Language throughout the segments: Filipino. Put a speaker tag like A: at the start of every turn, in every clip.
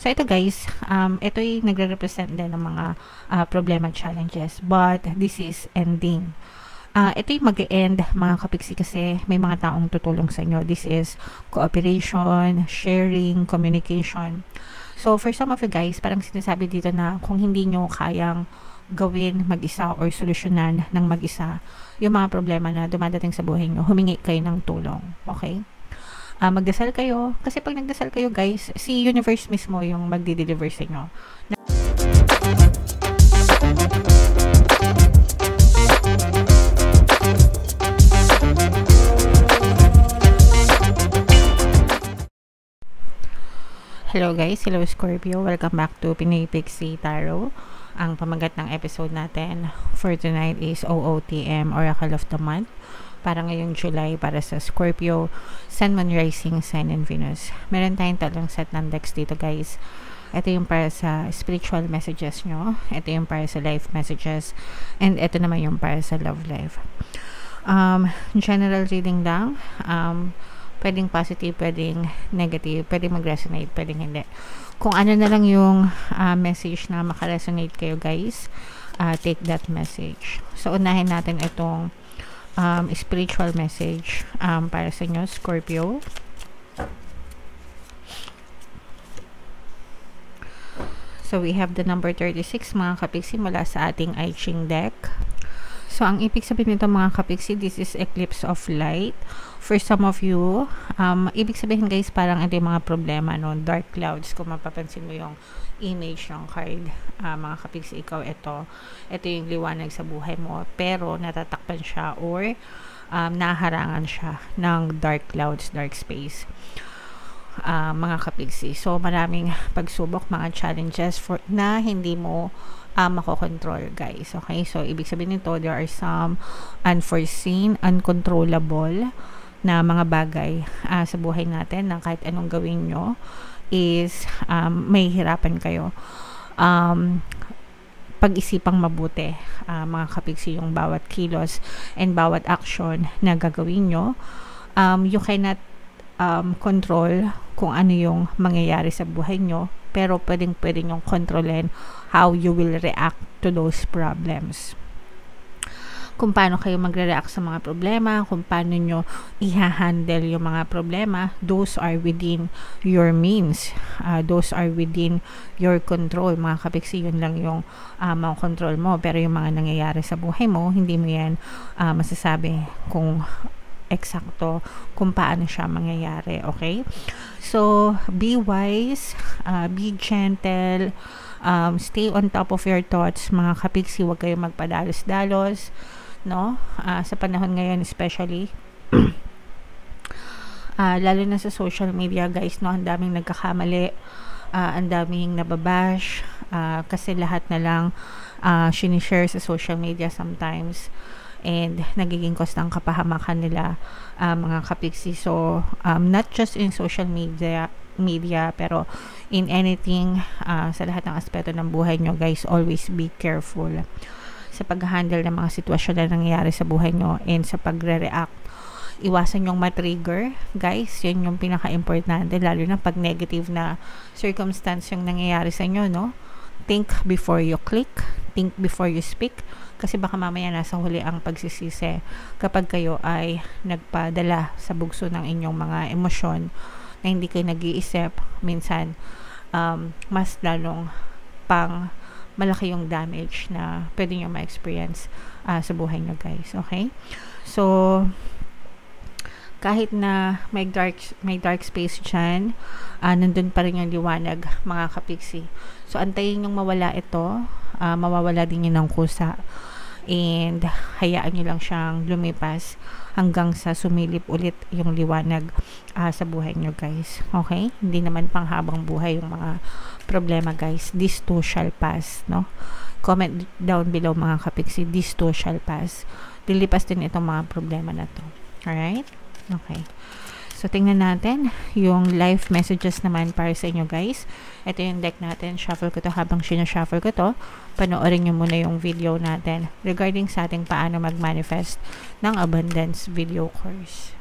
A: So, ito guys, ito yung nagre-represent din ng mga problema challenges. But, this is ending. Ito yung mag-e-end mga kapiksi kasi may mga taong tutulong sa inyo. This is cooperation, sharing, communication. So, for some of you guys, parang sinasabi dito na kung hindi nyo kayang gawin mag-isa or solusyonan ng mag-isa yung mga problema na dumadating sa buhay nyo, humingi kayo ng tulong. Okay? Magdasal kayo. Kasi pag nagdasal kayo guys, si universe mismo yung magdi-deliver sa inyo. Hello guys, hello Scorpio. Welcome back to Pinoy Pixie Tarot. Ang pamagat ng episode natin for tonight is OOTM, Oracle of the Month. Para ngayong July, para sa Scorpio, Sun, Moon, Rising, Sign, and Venus. Meron tayong tatlong set ng decks dito guys. Ito yung para sa spiritual messages nyo. Ito yung para sa life messages. And ito naman yung para sa love life. General reading lang. Pwedeng positive, pwedeng negative, pwedeng mag-resonate, pwedeng hindi. Kung ano na lang yung message na makaresonate kayo guys, take that message. So, unahin natin itong spiritual message para sa inyo, Scorpio. So, we have the number 36, mga kapiksi, mula sa ating I Ching deck. So, ang ibig sabihin nito mga kapiksi, this is eclipse of light. For some of you, ibig sabihin guys, parang ito yung mga problema, no? Dark clouds, kung mapapansin mo yung image ng card, mga kapiksi, ikaw ito yung liwanag sa buhay mo, pero natatakpan siya or naharangan siya ng dark clouds, dark space, mga kapiksi. So, maraming pagsubok, mga challenges na hindi mo makokontrol guys. Okay, so ibig sabihin nito, there are some unforeseen, uncontrollable na mga bagay sa buhay natin na kahit anong gawin nyo is may hirapan kayo. Pag-isipang mabuti, mga kapiksi, yung bawat kilos and bawat action na gagawin nyo. You cannot control kung ano yung mangyayari sa buhay nyo, pero pwedeng yung kontrolin how you will react to those problems. Kung paano kayo magre-react sa mga problema, kung paano nyo i-handle yung mga problema, those are within your means. Those are within your control. Mga kapiksi, yun lang yung mga control mo. Pero yung mga nangyayari sa buhay mo, hindi mo yan masasabi kung eksakto kung paano siya mangyayari. Okay? So, be wise, be gentle, stay on top of your thoughts, mga kapiksi, huwag kayo magpadalos-dalos, no? Sa panahon ngayon especially, lalo na sa social media guys, no? Ang daming nagkakamali, ang daming nababash, kasi lahat na lang sinishare sa social media sometimes, and nagiging cause ng kapahamakan nila, mga kapiksi. So, not just in social media, pero in anything, sa lahat ng aspeto ng buhay nyo guys, always be careful sa pag-handle ng mga sitwasyon na nangyayari sa buhay nyo and sa pagre-react. Iwasan yung ma-trigger guys, yun yung pinaka-importante, lalo na pag negative na circumstance yung nangyayari sa inyo, no? Think before you click, think before you speak, kasi baka mamaya nasa huli ang pagsisisi kapag kayo ay nagpadala sa bugso ng inyong mga emosyon na hindi kayo nag-iisip. Minsan mas lalong pang malaki yung damage na pwede nyo ma-experience sa buhay nyo guys. Okay? So, kahit na may dark space dyan, nandun pa rin yung liwanag, mga kapiksi. So, antayin yung mawala ito, mawawala din yun ng kusa, and hayaan nyo lang siyang lumipas hanggang sa sumilip ulit yung liwanag sa buhay nyo guys. Okay? Hindi naman pang habang buhay yung mga problema guys. This too shall pass, no? Comment down below mga kapiksi, this too shall pass. Lilipas din itong mga problema na to. Alright? Okay. So, tingnan natin yung life messages naman para sa inyo guys. Ito yung deck natin. Shuffle ko to. Habang sinashuffle ko to, panoorin nyo muna yung video natin regarding sa ating paano mag-manifest ng abundance video course.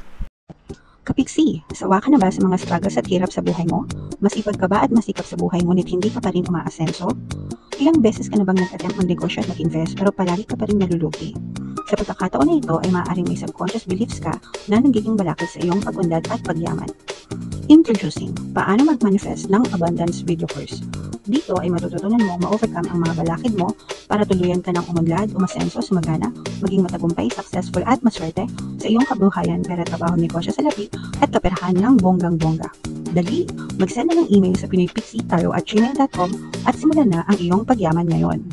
B: Kapiksi, sawa ka na ba sa mga struggles at hirap sa buhay mo? Masipag ka ba at masikap sa buhay ngunit hindi ka pa rin umaasenso? Ilang beses ka na bang nag-attempt mag-negosyo at mag-invest pero palagi ka pa rin nalulugi? Sa pagkakataon na ito ay maaaring may subconscious beliefs ka na nagiging balakid sa iyong pag-unlad at pagyaman. Introducing, paano mag-manifest ng abundance video course. Dito ay matututunan mo ma-overcome ang mga balakid mo para tuluyan ka ng umunlad, umasenso, sumagana, maging matagumpay, successful at maswerte sa iyong kabuhayan, pera, trabaho, negosyo sa lapi at kaperahan ng bonggang-bongga. Dali, mag-send na ng email sa pinoypixitaro@gmail.com at simulan na ang iyong pagyaman ngayon.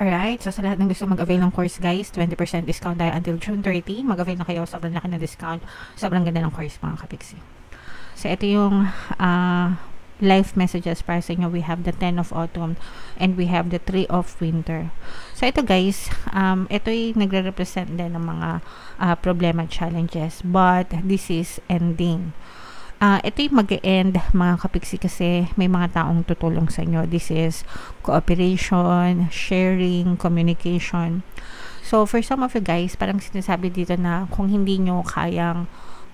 A: Alright, so sa lahat ng gusto mag-avail ng course guys, 20% discount tayo until June 30. Mag-avail na kayo, sobrang laki na discount. Sobrang ganda ng course mga kapiksi. So ito yung life messages para sa inyo. We have the 10 of autumn and we have the 3 of winter. So ito guys, ito yung nagre-represent din ng mga problema, challenges, but this is ending. Ito yung mag-e-end mga kapiksi kasi may mga taong tutulong sa inyo. This is cooperation, sharing, communication. So for some of you guys, parang sinasabi dito na kung hindi nyo kayang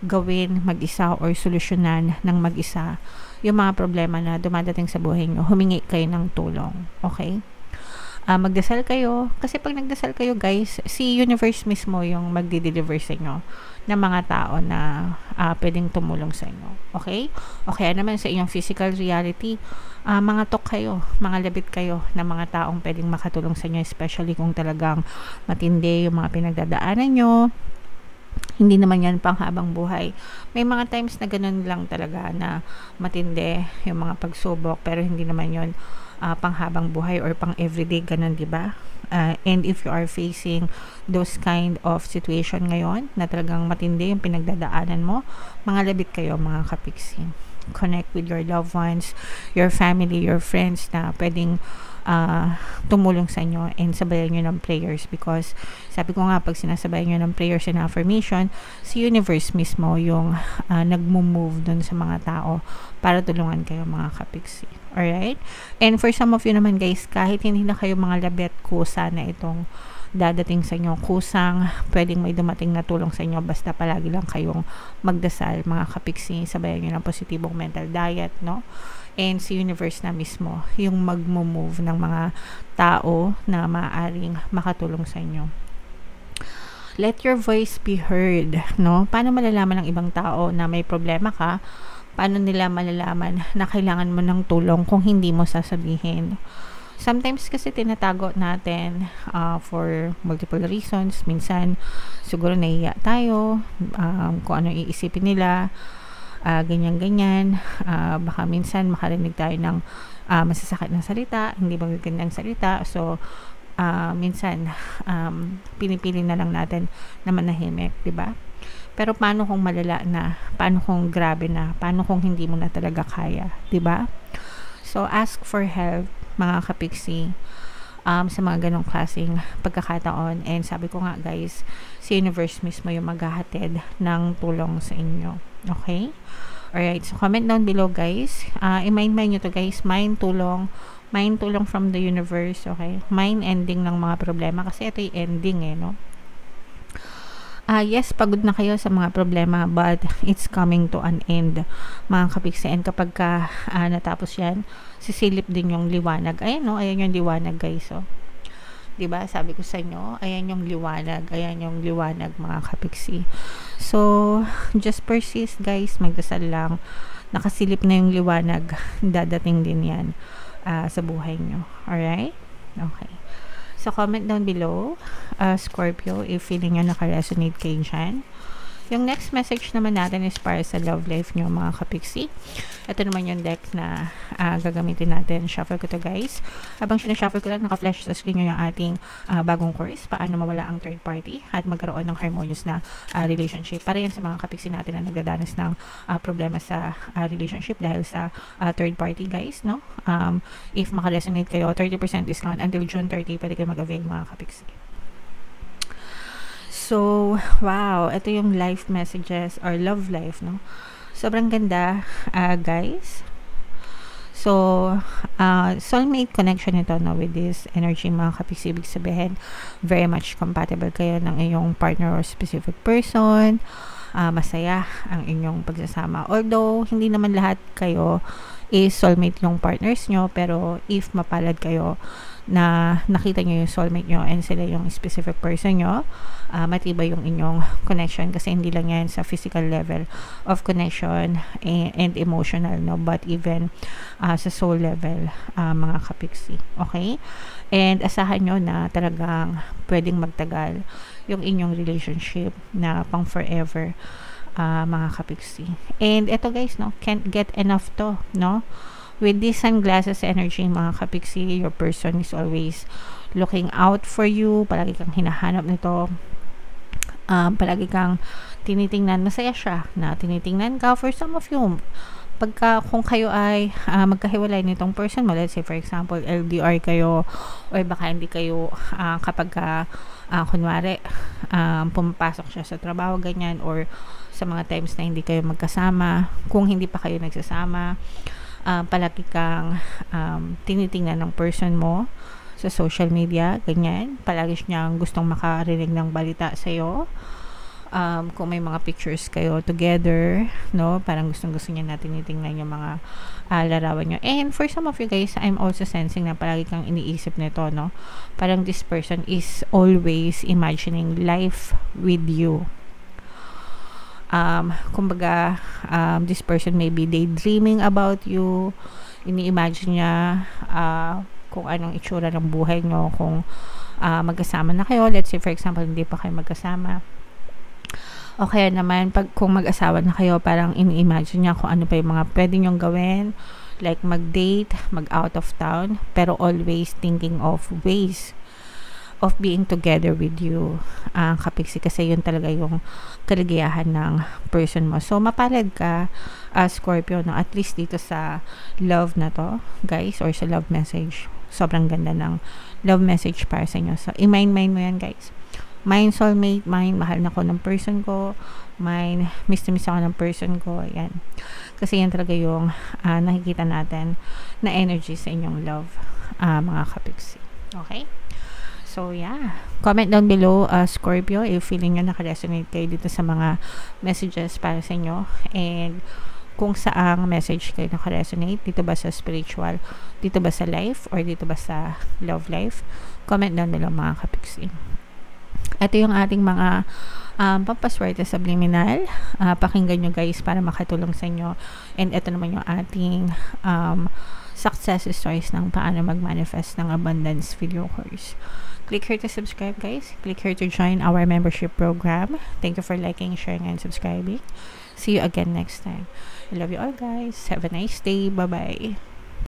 A: gawin mag-isa or solusyonan ng mag-isa yung mga problema na dumadating sa buhay nyo, humingi kayo ng tulong. Okay? Magdasal kayo. Kasi pag nagdasal kayo guys, si universe mismo yung magdi-deliver sa inyo ng mga tao na pwedeng tumulong sa inyo. Okay? Okay naman sa inyong physical reality, mga tok kayo, mga labit kayo na mga taong pwedeng makatulong sa inyo, especially kung talagang matindi yung mga pinagdadaanan nyo. Hindi naman yan pang habang buhay. May mga times na ganun lang talaga na matindi yung mga pagsubok, pero hindi naman yun pang habang buhay or pang everyday, ganun, diba? And if you are facing those kind of situation ngayon na talagang matindi yung pinagdadaanan mo, mga labit kayo mga kapiksi. Connect with your loved ones, your family, your friends na pwedeng tumulong sa inyo, and sabayan nyo ng prayers, because sabi ko nga, pag sinasabayan nyo ng prayers and affirmation, si universe mismo yung nagmo-move dun sa mga tao para tulungan kayo mga kapiksi. Alright? And for some of you naman guys, kahit hindi na kayo mga labet, kusa na itong dadating sa inyo, kusang pwedeng may dumating na tulong sa inyo, basta palagi lang kayong magdasal mga kapiksi, sabayan nyo ng positibong mental diet, no? And si universe na mismo yung magmo-move ng mga tao na maaaring makatulong sa inyo. Let your voice be heard, no? Paano malalaman ng ibang tao na may problema ka? Paano nila malalaman na kailangan mo ng tulong kung hindi mo sasabihin? Sometimes kasi tinatago natin for multiple reasons. Minsan siguro nahiya tayo, kung ano iisipin nila, ganyan-ganyan. Baka minsan makarinig tayo ng masasakit na salita, hindi magagandang salita. So minsan pinipili na lang natin na manahimik, diba? Pero paano kung malala na? Paano kung grabe na? Paano kung hindi mo na talaga kaya? Diba? So ask for help mga kapiksi sa mga ganong klaseng pagkakataon. And sabi ko nga guys, si universe mismo yung maghahatid ng tulong sa inyo. Okay? Alright, so comment down below guys. I-mind nyo to guys, mind tulong from the universe. Okay? Mind ending ng mga problema, kasi ito yung ending no? Yes, pagod na kayo sa mga problema, but it's coming to an end mga kapiksi. And kapag natapos yan, sisilip din yung liwanag. Ayan no, ayan yung liwanag guys. Oh. Diba? Sabi ko sa inyo, ayan yung liwanag. Ayan yung liwanag mga kapiksi. So, just persist guys. Magdasal lang. Nakasilip na yung liwanag. Dadating din yan sa buhay nyo. Alright? Okay. So, comment down below, Scorpio, if feeling nyo naka-resonate kayo dyan. Yung next message naman natin is para sa love life nyo mga kapiksi. Ito naman yung deck na gagamitin natin. Shuffle ko to guys. Habang sinashuffle ko lang, naka-flash sa screen nyo yung ating bagong course, paano mawala ang third party at magkaroon ng harmonious na relationship. Para yan sa mga kapiksi natin na nagdadanas ng problema sa relationship dahil sa third party guys, no? If maka-resonate kayo, 30% discount until June 30, pwede kayo mag-avail mga kapiksi. So, wow, ito yung life messages or love life, no? Sobrang ganda, guys. So, soulmate connection ito, no, with this energy mga kapiksi. Ibig sabihin, very much compatible kayo ng iyong partner or specific person. masaya ang inyong pagsasama. Although, hindi naman lahat kayo is soulmate yung partners nyo, pero if mapalad kayo na nakita nyo yung soulmate nyo and sila yung specific person nyo, matibay yung inyong connection kasi hindi lang yan sa physical level of connection and emotional, no, but even sa soul level, mga kapiksi. Okay? And asahan nyo na talagang pwedeng magtagal yung inyong relationship na pang forever, mga kapiksi. And eto guys, no, can't get enough to, no? With this sunglasses energy, mga kapiksi, your person is always looking out for you. Palagi kang hinahanap nito. Palagi kang tinitingnan. Masaya siya na tinitingnan ka. For some of you, kung kayo ay magkahiwalay nitong person mo, let's say for example, LDR kayo, or baka hindi kayo kapag kunwari, pumapasok siya sa trabaho, ganyan, or sa mga times na hindi kayo magkasama, kung hindi pa kayo nagsasama, palagi kang tinitingnan ng person mo sa social media, ganyan. Palagi niyang gustong makarinig ng balita sa'yo. Kung may mga pictures kayo together, no, parang gustong-gusto niya na tinitingnan yung mga larawan nyo. And for some of you guys, I'm also sensing na palagi kang iniisip nito, no. Parang this person is always imagining life with you. Kumbaga, this person may be daydreaming about you. Ini-imagine niya kung anong itsura ng buhay nyo kung magkasama na kayo. Let's say for example, hindi pa kayo magkasama. O kaya naman, kung mag-asawa na kayo, parang ini-imagine niya kung ano pa yung mga pwede nyong gawin, like mag-date, mag-out of town, pero always thinking of ways of being together with you, kapiksi, kasi yun talaga yung kaligayahan ng person mo. So, mapalad ka, Scorpio, no? At least dito sa love na to, guys, or sa love message. Sobrang ganda ng love message para sa inyo. So, i-mind mo yan, guys. Mine soulmate, mine mahal na ko ng person ko, mine miss na miss ako ng person ko, yan. Kasi yan talaga yung nakikita natin na energy sa inyong love, mga kapiksi. Okay? So, yeah. Comment down below, Scorpio, if feeling nyo nakaresonate kayo dito sa mga messages para sa inyo. And kung saang message kayo nakaresonate, dito ba sa spiritual, dito ba sa life, or dito ba sa love life. Comment down below, mga kapiksi. Ito yung ating mga pampaswerte subliminal. Pakinggan nyo guys para makatulong sa inyo. And ito naman yung ating success stories ng paano mag-manifest ng abundance video course. Click here to subscribe guys. Click here to join our membership program. Thank you for liking, sharing, and subscribing. See you again next time. I love you all guys. Have a nice day. Bye-bye.